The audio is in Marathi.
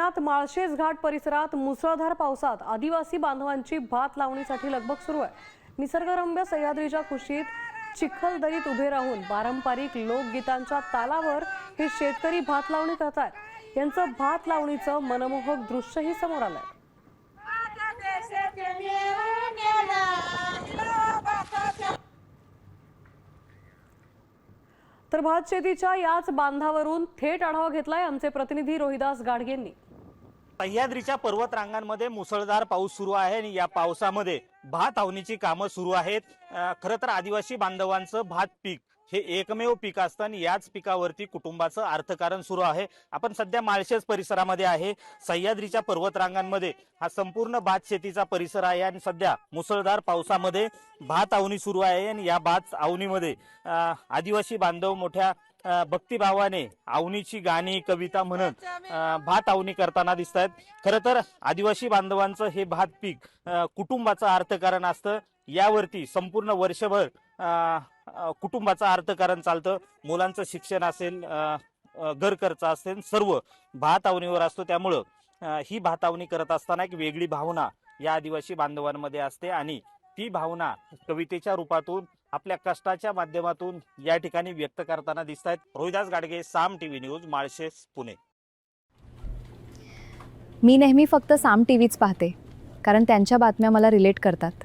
पुण्यात माळशेज घाट परिसरात मुसळधार पावसात आदिवासी बांधवांची भात लावणीसाठी लगबग सुरू आहे। निसर्गरम्य सह्याद्रीच्या कुशीत चिखलदरीत उभे राहून पारंपरिक लोकगीतांच्या तालावर हे शेतकरी भात लावणी करतात। यांचं भात लावणीचं मनमोहक दृश्यही समोर आलंय। तर भात शेतीच्या याच बांधावरून थेट आढावा घेतलाय आमचे प्रतिनिधी रोहिदास गाडगे यांनी। सह्याद्रीच्या पर्वत रांगांमध्ये मुसळधार पाऊस सुरू आहे आणि या पावसामध्ये भात लावणीची कामं सुरू आहेत। खरं तर आदिवासी बांधवांचं भात पीक हे एकमेव पीक असतं आणि याच पिकावरती कुटुंबाचं अर्थकारण सुरू आहे। आपण सध्या माळशेज परिसरामध्ये आहे। सह्याद्रीच्या पर्वत रांगांमध्ये हा संपूर्ण भात शेतीचा परिसर आहे आणि सध्या मुसळधार पावसामध्ये भात आवणी सुरू आहे आणि या भात आवणीमध्ये आदिवासी बांधव मोठ्या भक्तिभावाने आवणीची गाणी कविता म्हणत भात आवणी करताना दिसत आहेत। खरं तर आदिवासी बांधवांचं हे भात पीक कुटुंबाचं अर्थकारण असतं। यावरती संपूर्ण वर्षभर कुटुंबाचं अर्थकारण चालतं। मुलांचं शिक्षण असेल, घर खर्च असेल, सर्व भात आवणीवर असतो। त्यामुळं ही भात आवणी करत असताना एक वेगळी भावना या आदिवासी बांधवांमध्ये असते आणि ती भावना कवितेच्या रूपातून आपल्या कष्टाच्या माध्यमातून या ठिकाणी व्यक्त करताना दिसत आहेत। रोहिदास गाडगे, साम टीव्ही न्यूज, माळशेज, पुणे। मी नेहमी फक्त साम टीव्हीच पाहते, कारण त्यांच्या बातम्या मला रिलेट करतात।